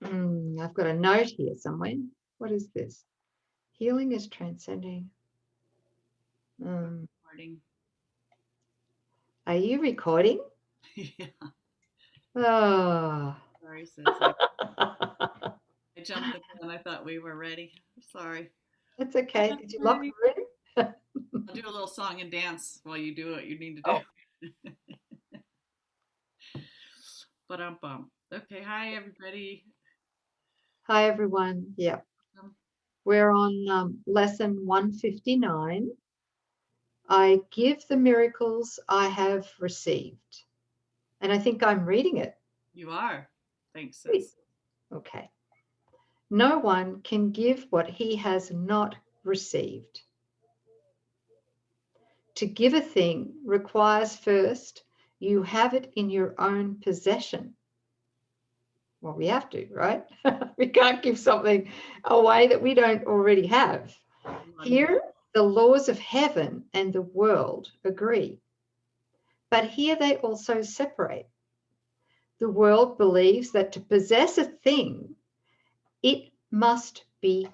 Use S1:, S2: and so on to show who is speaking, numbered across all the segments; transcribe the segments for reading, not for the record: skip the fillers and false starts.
S1: I've got a note here somewhere. What is this? Healing is transcending.
S2: Recording.
S1: Are you recording?
S2: Yeah.
S1: Oh.
S2: Sorry, sis. I jumped the gun. I thought we were ready. Sorry.
S1: That's okay. Did you lock
S2: Ready.
S1: the room?
S2: I'll do a little song and dance while you do what you need to do.
S1: Oh,
S2: But okay, hi everybody.
S1: hi, everyone. Yeah. We're on lesson 159. I give the miracles I have received. And I think I'm reading it.
S2: You are. Thanks,
S1: Great.
S2: sis.
S1: Okay. No one can give what he has not received. To give a thing requires first you have it in your own possession. Well, we have to, right? We can't give something away that we don't already have. Here, the laws of heaven and the world agree. But here they also separate. The world believes that to possess a thing, it must be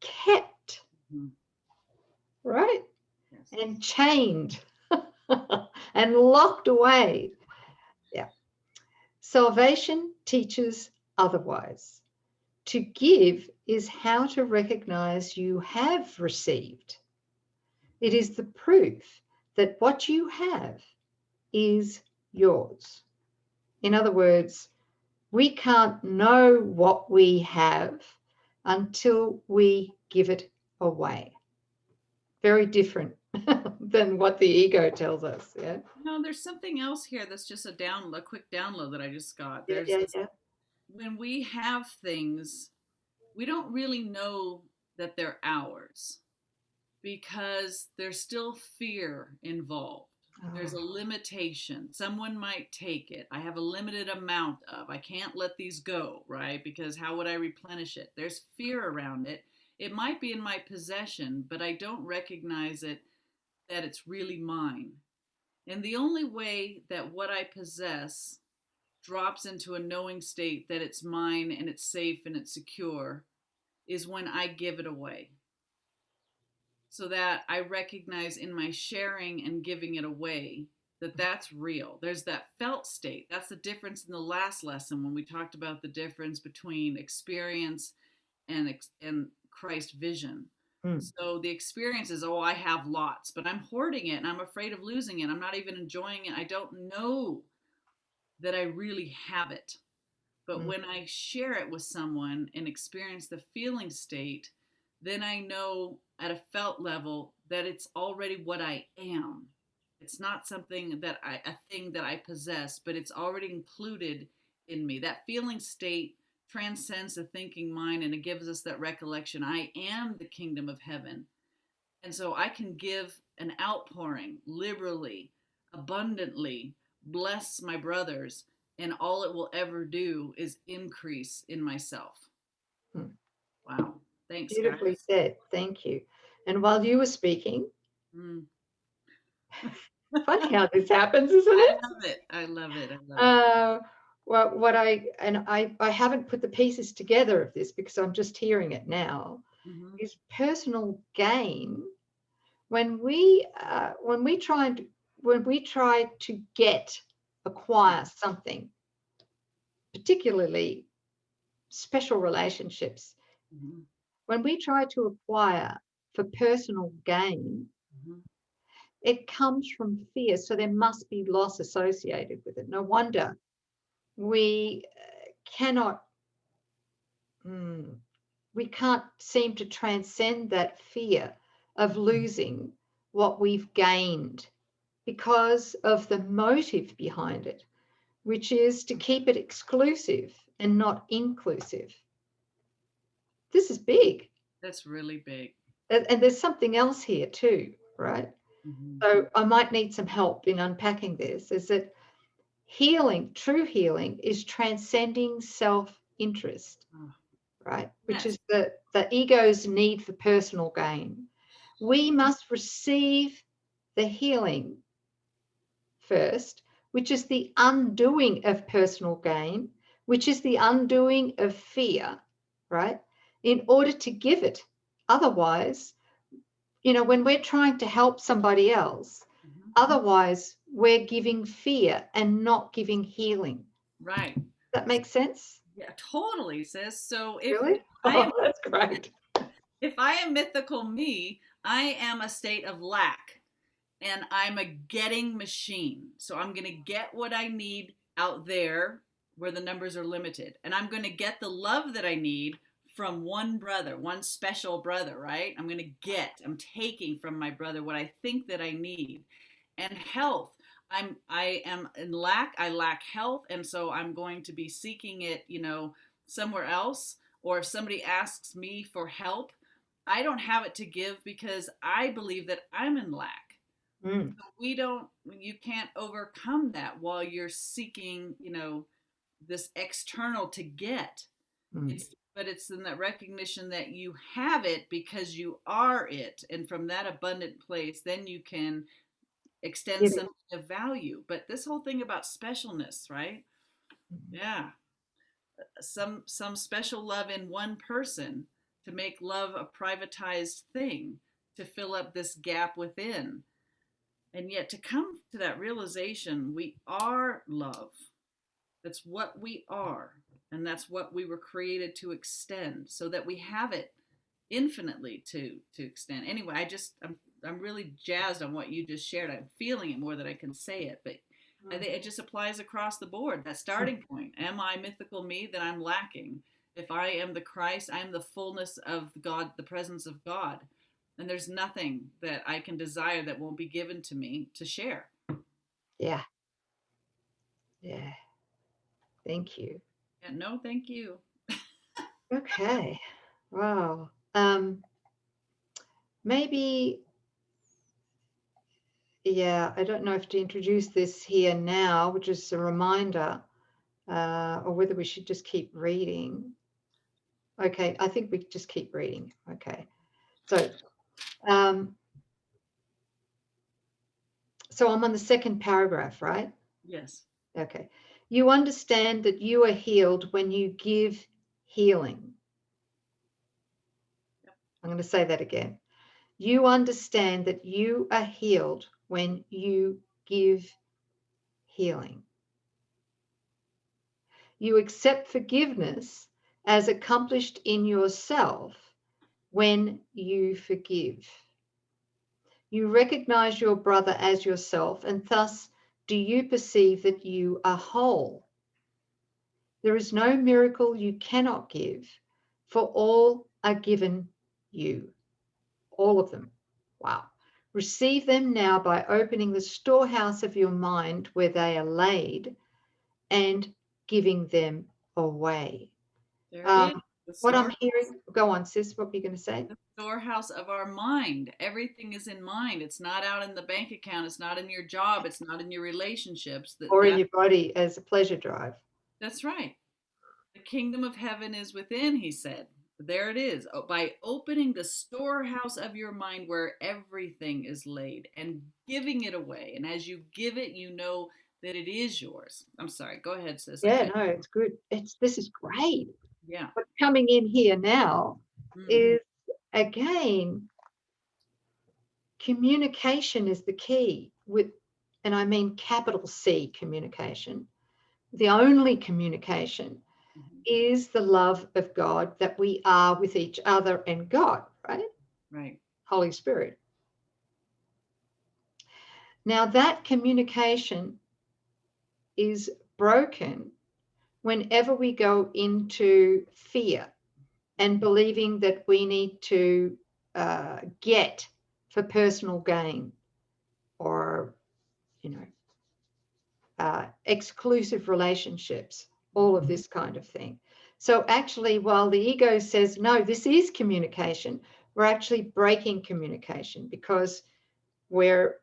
S1: kept, right?
S2: Yes.
S1: And chained and locked away. Yeah. Salvation teaches otherwise. To give is how to recognize you have received. It is the proof that what you have is yours. In other words, we can't know what we have until we give it away. Very different than what the ego tells us. Yeah.
S2: No, there's something else here that's just a quick download that I just got.
S1: Yeah,
S2: There's
S1: yeah,
S2: this,
S1: yeah.
S2: when we have things, we don't really know that they're ours because there's still fear involved. There's a limitation. Someone might take it. I have a limited amount of. I can't let these go, right? Because how would I replenish it? There's fear around it. It might be in my possession, but I don't recognize it that it's really mine. And the only way that what I possess drops into a knowing state that it's mine and it's safe and it's secure is when I give it away. So that I recognize in my sharing and giving it away that that's real. There's that felt state. That's the difference in the last lesson when we talked about the difference between experience and Christ vision. So the experience is, oh, I have lots, but I'm hoarding it and I'm afraid of losing it. I'm not even enjoying it. I don't know that I really have it. But when I share it with someone and experience the feeling state, then I know at a felt level that it's already what I am. It's not something that a thing that I possess, but it's already included in me. That feeling state transcends the thinking mind and it gives us that recollection. I am the kingdom of heaven. And so I can give an outpouring liberally, abundantly, bless my brothers, and all it will ever do is increase in myself. Wow. Thanks,
S1: Beautifully
S2: guys.
S1: said. Thank you. And while you were speaking,
S2: Mm.
S1: funny how this happens, isn't
S2: I
S1: it?
S2: love it. I love it. I love it.
S1: Well, I haven't put the pieces together of this because I'm just hearing it now.
S2: Mm-hmm.
S1: Is personal gain when we try to acquire something, particularly special relationships,
S2: Mm-hmm.
S1: when we try to acquire for personal gain,
S2: Mm-hmm.
S1: it comes from fear. So there must be loss associated with it. No wonder we cannot, we can't seem to transcend that fear of losing what we've gained because of the motive behind it, which is to keep it exclusive and not inclusive. This is big.
S2: That's really big.
S1: And there's something else here too, right?
S2: Mm-hmm.
S1: So I might need some help in unpacking this, is that healing, true healing, is transcending self-interest,
S2: Oh,
S1: right? Which
S2: yes.
S1: is the ego's need for personal gain. We must receive the healing first, which is the undoing of personal gain, which is the undoing of fear, right? In order to give it. Otherwise, when we're trying to help somebody else,
S2: Mhm.
S1: otherwise we're giving fear and not giving healing.
S2: Right.
S1: That makes sense?
S2: Yeah, totally, sis. So if
S1: Really?
S2: I am
S1: Oh, that's great.
S2: if I am mythical me, I am a state of lack and I'm a getting machine. So I'm going to get what I need out there where the numbers are limited. And I'm going to get the love that I need from one brother, one special brother, right? I'm taking from my brother what I think that I need. And health, I am in lack, I lack health, and so I'm going to be seeking it, somewhere else. Or if somebody asks me for help, I don't have it to give because I believe that I'm in lack.
S1: Mm,
S2: You can't overcome that while you're seeking, this external to get.
S1: mm.
S2: But it's in that recognition that you have it because you are it. And from that abundant place, then you can extend
S1: Give it.
S2: something of value. But this whole thing about specialness, right?
S1: Mm.
S2: Yeah. Some special love in one person to make love a privatized thing to fill up this gap within. And yet to come to that realization, we are love. That's what we are. And that's what we were created to extend so that we have it infinitely to extend. Anyway, I'm really jazzed on what you just shared. I'm feeling it more than I can say it, but I think it just applies across the board. That starting point. Am I mythical me? Then I'm lacking. If I am the Christ, I am the fullness of God, the presence of God. And there's nothing that I can desire that won't be given to me to share.
S1: Yeah. Yeah. Thank you.
S2: Yeah, no, thank you.
S1: Okay. Wow. Maybe, yeah, I don't know if to introduce this here now, which is a reminder, or whether we should just keep reading. Okay, I think we just keep reading. Okay. So, so I'm on the second paragraph, right?
S2: Yes.
S1: Okay. You understand that you are healed when you give healing. I'm going to say that again. You understand that you are healed when you give healing. You accept forgiveness as accomplished in yourself when you forgive. You recognize your brother as yourself, and thus do you perceive that you are whole. There is no miracle you cannot give, for all are given you. All of them. Wow. Receive them now by opening the storehouse of your mind where they are laid and giving them away.
S2: There it is. The
S1: What I'm
S2: store
S1: hearing, go on, sis, what were you going to say?
S2: the storehouse of our mind. Everything is in mind. It's not out in the bank account. It's not in your job. It's not in your relationships.
S1: Or in your body as a pleasure drive.
S2: That's right. The kingdom of heaven is within, he said. There it is. By opening the storehouse of your mind where everything is laid and giving it away. And as you give it, you know that it is yours. I'm sorry. Go ahead, sis.
S1: Yeah, no, it's good. This is great.
S2: Yeah.
S1: What's coming in here now
S2: Mm-hmm.
S1: is, again, communication is the key and I mean capital C communication. The only communication
S2: Mm-hmm.
S1: is the love of God that we are with each other and God, right?
S2: Right.
S1: Holy Spirit. Now that communication is broken whenever we go into fear and believing that we need to get for personal gain or, exclusive relationships, all of this kind of thing. So actually, while the ego says, no, this is communication, we're actually breaking communication because we're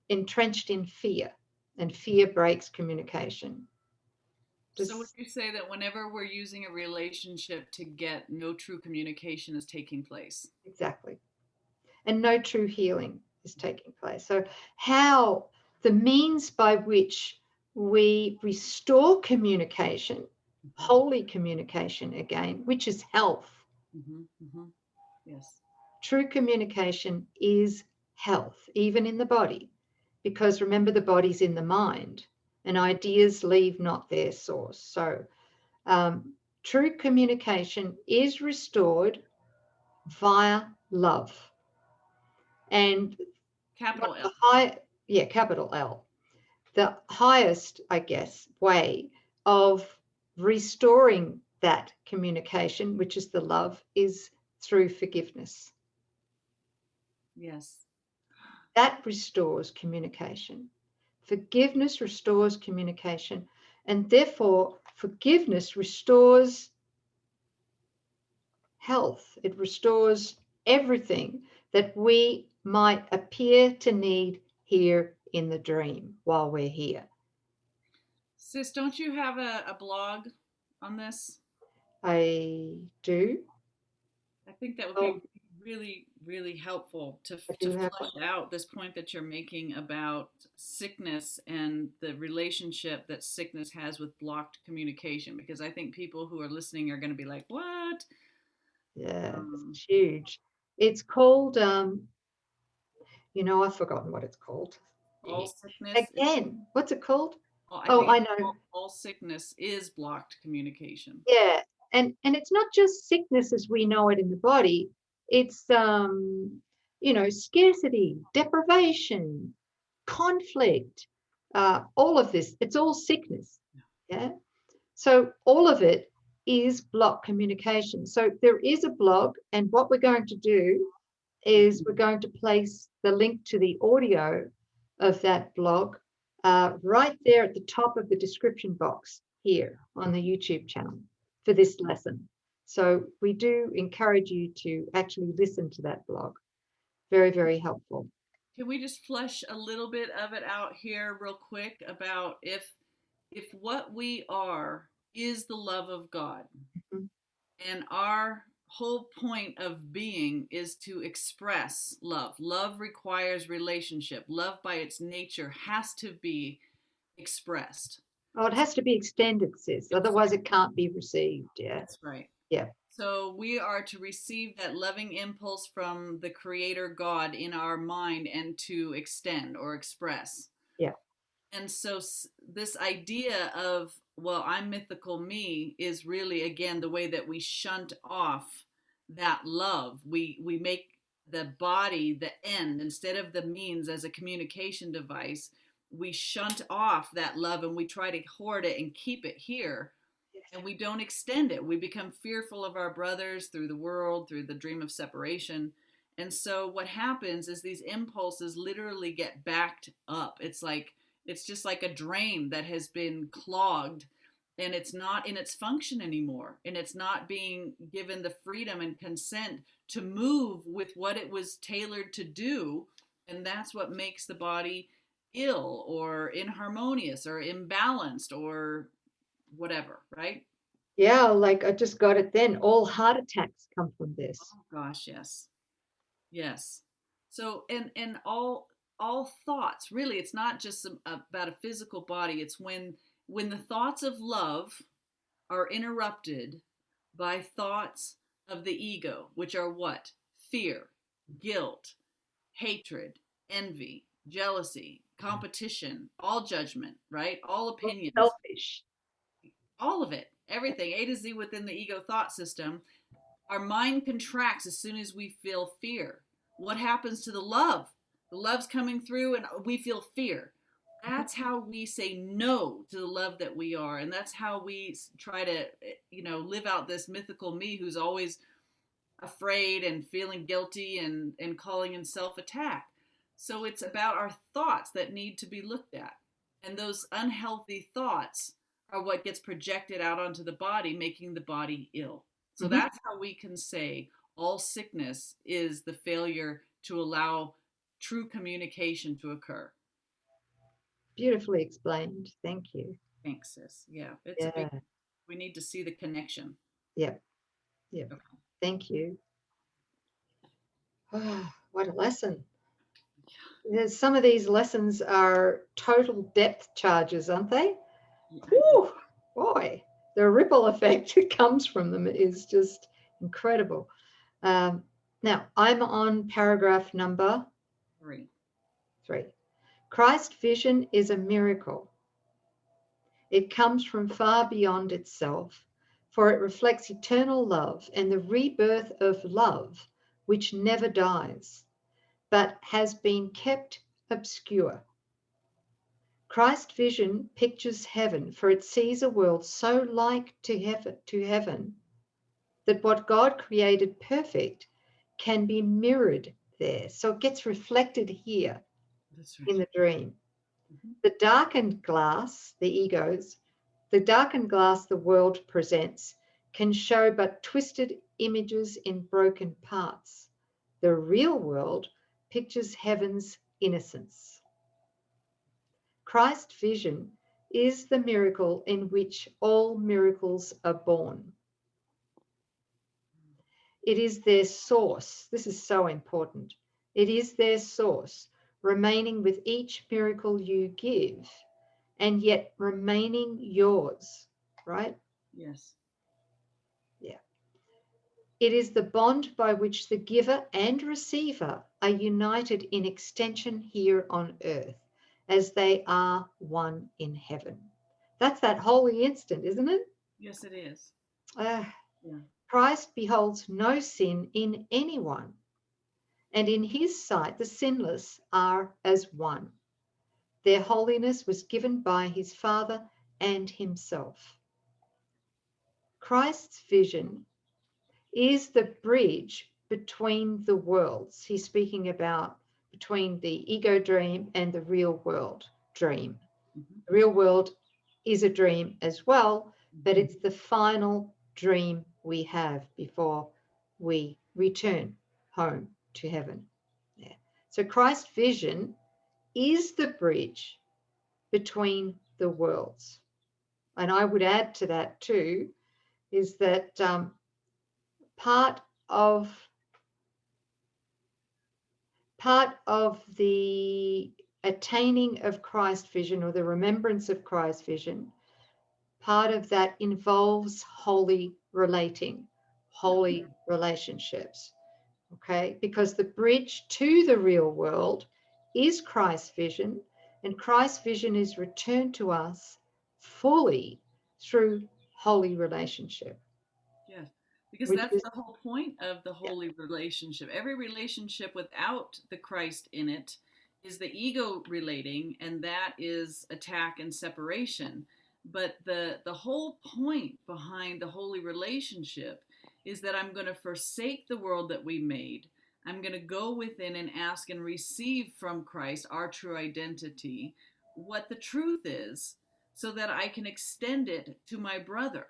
S1: entrenched in fear, and fear breaks communication.
S2: So would
S1: Just
S2: you say that whenever we're using a relationship to get, no true communication is taking place?
S1: exactly. And no true healing is taking place. So how the means by which we restore communication,
S2: Mhm.
S1: holy communication again, which is health.
S2: Yes.
S1: True communication is health, even in the body, because remember, the body's in the mind and ideas leave not their source. So true communication is restored via love. And
S2: Capital
S1: the
S2: L.
S1: capital L, the highest, I guess, way of restoring that communication, which is the love, is through forgiveness.
S2: Yes.
S1: That restores communication. Forgiveness restores communication, and therefore forgiveness restores health. It restores everything that we might appear to need here in the dream while we're here.
S2: Sis, don't you have a blog on this?
S1: I do.
S2: I think that would
S1: Oh,
S2: be really, really helpful
S1: I
S2: to
S1: do have one.
S2: flesh out this point that you're making about sickness and the relationship that sickness has with blocked communication. Because I think people who are listening are going to be like, "What?"
S1: Yeah,
S2: Um,
S1: it's huge. It's called, I've forgotten what it's called.
S2: all sickness is.
S1: Again, what's it called?
S2: Well, I
S1: Oh,
S2: think
S1: I
S2: it's
S1: know.
S2: all sickness is blocked communication.
S1: Yeah, and it's not just sickness as we know it in the body. It's scarcity, deprivation, conflict, all of this. It's all sickness. Yeah. So all of it is block communication. So there is a blog, and what we're going to do is we're going to place the link to the audio of that blog right there at the top of the description box here on the YouTube channel for this lesson. So we do encourage you to actually listen to that blog. Very, very helpful.
S2: Can we just flesh a little bit of it out here real quick about if what we are is the love of God,
S1: Mhm.
S2: and our whole point of being is to express love. Love requires relationship. Love by its nature has to be expressed.
S1: Oh, it has to be extended, sis. Otherwise, it can't be received. Yeah.
S2: That's right.
S1: Yeah.
S2: So we are to receive that loving impulse from the creator God in our mind and to extend or express.
S1: Yeah.
S2: And so this idea of, well, I'm mythical me is really, again, the way that we shunt off that love. We make the body the end instead of the means as a communication device. We shunt off that love and we try to hoard it and keep it here, and we don't extend it. We become fearful of our brothers through the world, through the dream of separation. And so what happens is these impulses literally get backed up. It's just like a drain that has been clogged, and it's not in its function anymore, and it's not being given the freedom and consent to move with what it was tailored to do. And that's what makes the body ill or inharmonious or imbalanced or whatever, right?
S1: Yeah. Like I just got it then. All heart attacks come from this.
S2: Oh gosh, yes. Yes. So and all thoughts, really it's not just about a physical body. It's when the thoughts of love are interrupted by thoughts of the ego, which are what? Fear, guilt, hatred, envy, jealousy, competition, all judgment, right? All opinions,
S1: Selfish.
S2: all of it, everything, A to Z within the ego thought system. Our mind contracts as soon as we feel fear. What happens to the love? The love's coming through and we feel fear. That's how we say no to the love that we are. And that's how we try to, live out this mythical me who's always afraid and feeling guilty and calling in self attack. So it's about our thoughts that need to be looked at. And those unhealthy thoughts are what gets projected out onto the body, making the body ill. So
S1: Mhm.
S2: that's how we can say all sickness is the failure to allow true communication to occur.
S1: Beautifully explained. Thank you.
S2: Thanks, sis. Yeah, it's a big,
S1: Yeah.
S2: we need to see the connection.
S1: Yep. Yep.
S2: Okay.
S1: Thank you. Oh, what a lesson. Some of these lessons are total depth charges, aren't they?
S2: Yeah.
S1: Whew, boy, the ripple effect that comes from them is just incredible. Now, I'm on paragraph number
S2: 3.
S1: 3. Christ's vision is a miracle. It comes from far beyond itself, for it reflects eternal love and the rebirth of love, which never dies, but has been kept obscure. Christ's vision pictures heaven, for it sees a world so like to heaven that what God created perfect can be mirrored there. So it gets reflected here.
S2: That's right.
S1: In the dream.
S2: Mm-hmm.
S1: The darkened glass, the egos, the darkened glass the world presents can show but twisted images in broken parts. The real world pictures heaven's innocence. Christ's vision is the miracle in which all miracles are born. It is their source. This is so important. It is their source, remaining with each miracle you give, and yet remaining yours, right?
S2: Yes.
S1: Yeah. It is the bond by which the giver and receiver are united in extension here on earth, as they are one in heaven. That's that holy instant, isn't it?
S2: Yes, it is.
S1: Yeah.
S2: Christ
S1: Christ beholds no sin in anyone, and in his sight the sinless are as one. Their holiness was given by his Father and himself. Christ's vision is the bridge between the worlds. He's speaking about between the ego dream and the real world dream.
S2: Mm-hmm.
S1: The real world is a dream as well, but it's the final dream we have before we return home to heaven. Yeah. So Christ's vision is the bridge between the worlds. And I would add to that too, is that part of the attaining of Christ's vision or the remembrance of Christ's vision, part of that involves holy relating, holy relationships. Okay, because the bridge to the real world is Christ's vision, and Christ's vision is returned to us fully through holy relationship.
S2: Yes, because
S1: Which
S2: that's
S1: is,
S2: the whole point of the
S1: yeah,
S2: holy relationship. Every relationship without the Christ in it is the ego relating, and that is attack and separation. But the whole point behind the holy relationship is that I'm going to forsake the world that we made. I'm going to go within and ask and receive from Christ, our true identity, what the truth is, so that I can extend it to my brother,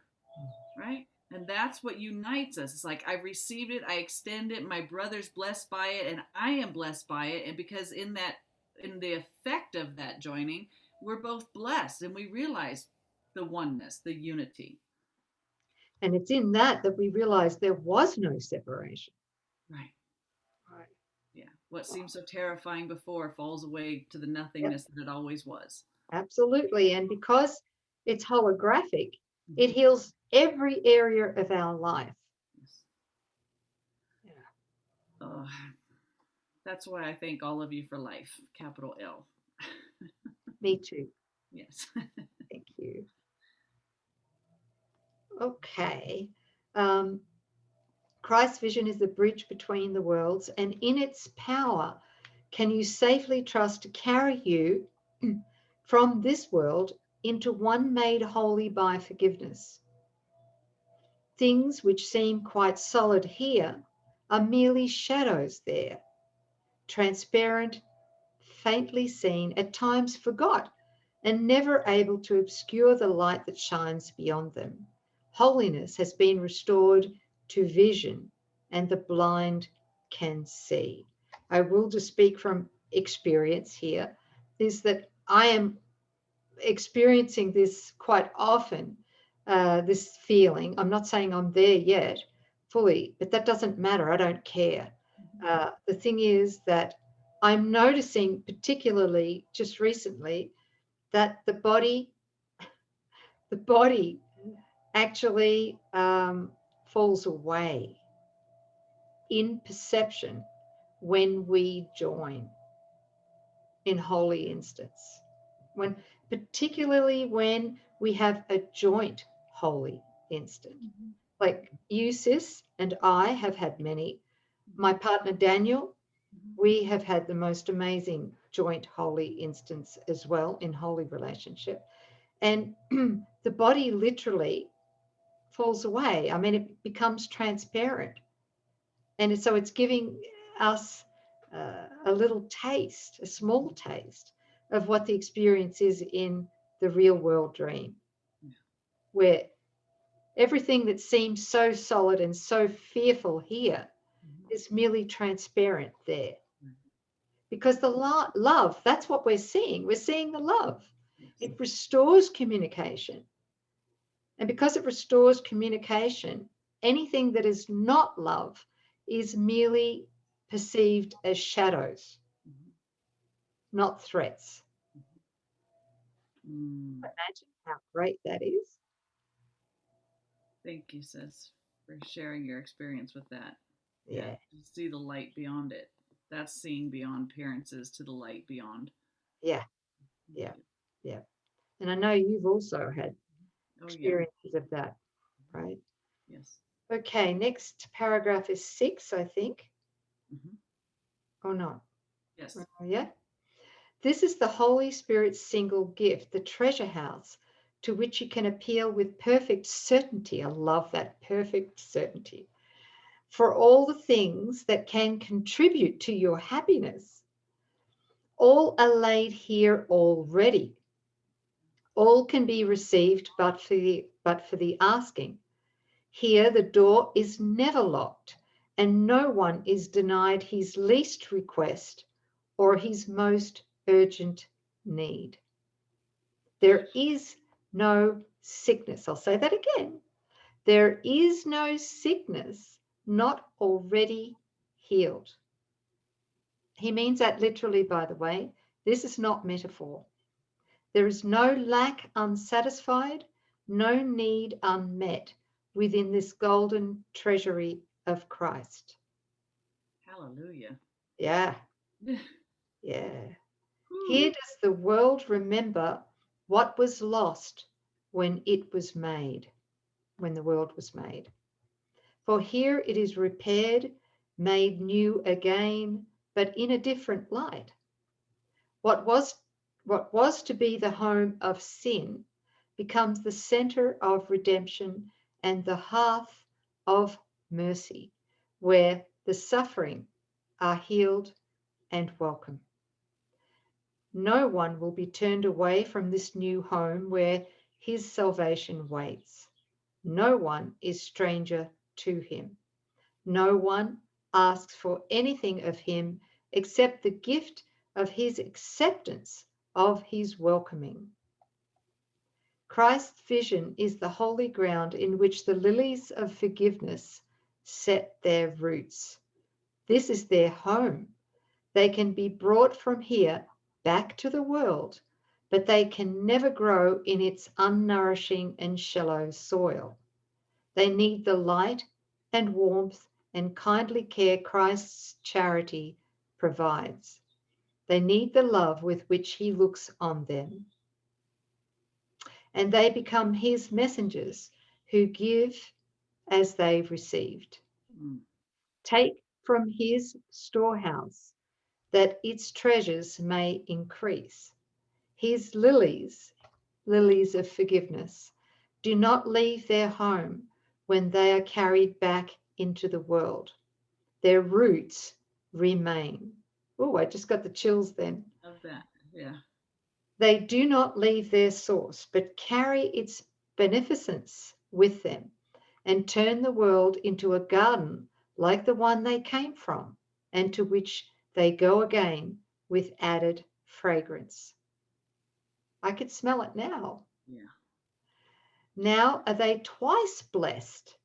S2: right? And that's what unites us. It's like I received it, I extend it, my brother's blessed by it, and I am blessed by it. And because in the effect of that joining, we're both blessed and we realize the oneness, the unity.
S1: and it's in that we realize there was no separation.
S2: Right.
S1: Right.
S2: Yeah. What seemed so terrifying before falls away to the
S1: Yep,
S2: nothingness that it always was.
S1: absolutely. And because it's holographic, it
S2: Mm-hmm.
S1: heals every area of our life.
S2: Yes.
S1: Yeah.
S2: Oh, that's why I thank all of you for life, capital L.
S1: Me too.
S2: Yes.
S1: Thank you. Okay. Um, Christ's vision is the bridge between the worlds, and in its power, can you safely trust to carry you from this world into one made holy by forgiveness? Things which seem quite solid here are merely shadows there, transparent, faintly seen, at times forgot, and never able to obscure the light that shines beyond them. Holiness has been restored to vision, and the blind can see. I will just speak from experience here, is that I am experiencing this quite often, this feeling. I'm not saying I'm there yet fully, but that doesn't matter. I don't care. The thing is that I'm noticing particularly just recently that the body actually falls away in perception when we join in holy instance, particularly when we have a joint holy instant. Like you, sis, and I have had many. My partner Daniel, we have had the most amazing joint holy instance as well in holy relationship. And the body literally falls away. I mean, it becomes transparent. And so it's giving us a little taste, a small taste of what the experience is in the real world dream, where everything that seems so solid and so fearful here is merely transparent there. Because the love, that's what we're seeing. We're seeing the love. It restores communication. And because it restores communication, anything that is not love is merely perceived as shadows, not threats. Imagine how great that is.
S2: Thank you, sis, for sharing your experience with that.
S1: Yeah.
S2: To see the light beyond it. That's seeing beyond appearances to the light beyond.
S1: Yeah. Yeah. Yeah. And I know you've also had experiences of that, right?
S2: Yes.
S1: Okay, next paragraph is 6, I think. Or not?
S2: Yes.
S1: Yeah. This is the Holy Spirit's single gift, the treasure house, to which you can appeal with perfect certainty. I love that, perfect certainty. For all the things that can contribute to your happiness, all are laid here already. All can be received but for the asking. Here the door is never locked, and no one is denied his least request or his most urgent need. There is no sickness. I'll say that again. There is no sickness not already healed. He means that literally, by the way. This is not metaphor. There is no lack unsatisfied, no need unmet within this golden treasury of Christ.
S2: Hallelujah.
S1: Yeah. Yeah. Here does the world remember what was lost when it was made, when the world was made. For here it is repaired, made new again, but in a different light. What was to be the home of sin becomes the center of redemption and the hearth of mercy, where the suffering are healed and welcome. No one will be turned away from this new home where his salvation waits. No one is stranger to him. No one asks for anything of him except the gift of his acceptance of his welcoming. Christ's vision is the holy ground in which the lilies of forgiveness set their roots. This is their home. They can be brought from here back to the world, but they can never grow in its unnourishing and shallow soil. They need the light and warmth and kindly care Christ's charity provides. They need the love with which he looks on them. And they become his messengers who give as they've received. Take from his storehouse that its treasures may increase. His lilies of forgiveness, do not leave their home when they are carried back into the world. Their roots remain. Oh, I just got the chills then.
S2: Love that. Yeah.
S1: They do not leave their source, but carry its beneficence with them and turn the world into a garden like the one they came from and to which they go again with added fragrance. I could smell it now.
S2: Yeah.
S1: Now are they twice blessed.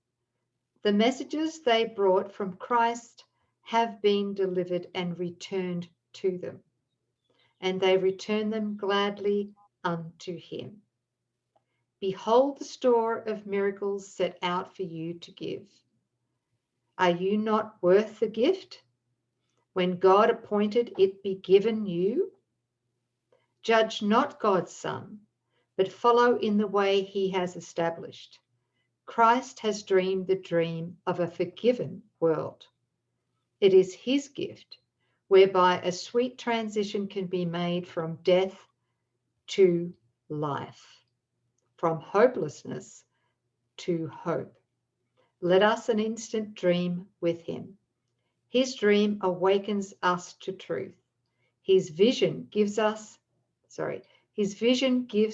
S1: The messages they brought from Christ have been delivered and returned to them, and they return them gladly unto him. Behold the store of miracles set out for you to give. Are you not worth the gift when God appointed it be given you? Judge not God's Son, but follow in the way he has established. Christ has dreamed the dream of a forgiven world. It is his gift, whereby a sweet transition can be made from death to life, from hopelessness to hope. Let us an instant dream with him. His dream awakens us to truth. His vision gives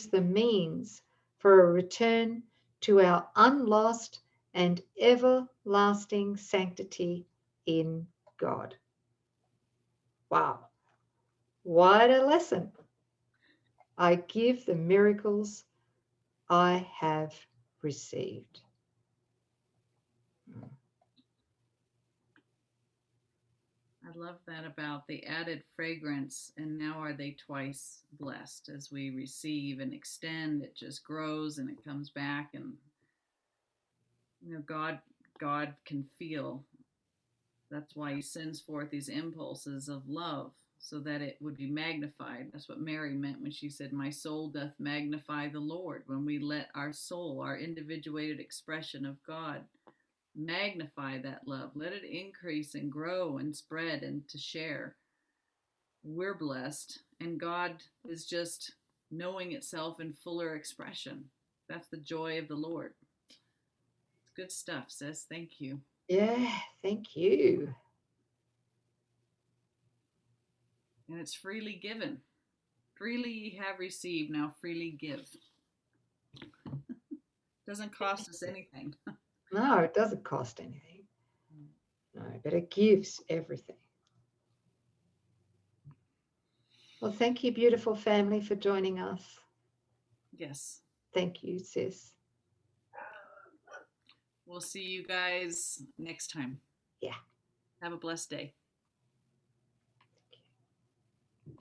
S1: the means for a return to our unlost and everlasting sanctity in God. Wow, what a lesson. I give the miracles I have received.
S2: I love that about the added fragrance, and now are they twice blessed. As we receive and extend, it just grows and it comes back, and God can feel. That's why he sends forth these impulses of love, so that it would be magnified. That's what Mary meant when she said, my soul doth magnify the Lord. When we let our soul, our individuated expression of God, magnify that love, let it increase and grow and spread and to share, we're blessed, and God is just knowing itself in fuller expression. That's the joy of the Lord. It's good stuff, sis. Thank you.
S1: Yeah, thank you.
S2: And it's freely given. Freely ye have received, now freely give. Doesn't cost us anything.
S1: No, it doesn't cost anything. No, but it gives everything. Well, thank you, beautiful family, for joining us.
S2: Yes.
S1: Thank you, sis.
S2: We'll see you guys next time.
S1: Yeah.
S2: Have a blessed day.